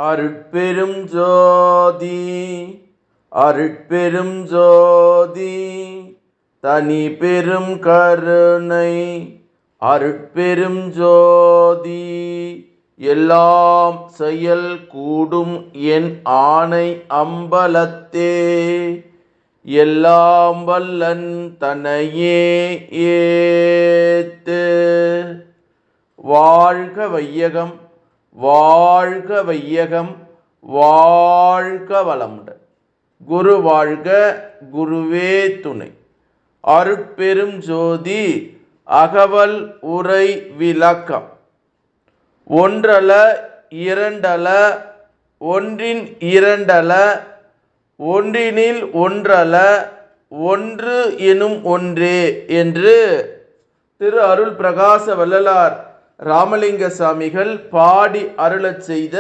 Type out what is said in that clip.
அருட்பெரும் ஜோதி அருட்பெரும் ஜோதி தனி பெரும் கருணை அருட்பெரும் ஜோதி எல்லாம் செயல் கூடும் என் ஆணை அம்பலத்தே எல்லாம் வல்லன் தனையே ஏத்து. வாழ்க வையகம், வாழ்க வையகம், வாழ்க வளமுடன். குரு வாழ்க, குருவே துணை. அருட்பெரும் ஜோதி அகவல் உரை விளக்கம். ஒன்றல இரண்டல, ஒன்றின் இரண்டல, ஒன்றினில் ஒன்றல, ஒன்று எனும் ஒன்றே என்று திரு அருள் பிரகாச வள்ளலார் ராமலிங்க சாமிகள் பாடி அருளச் செய்த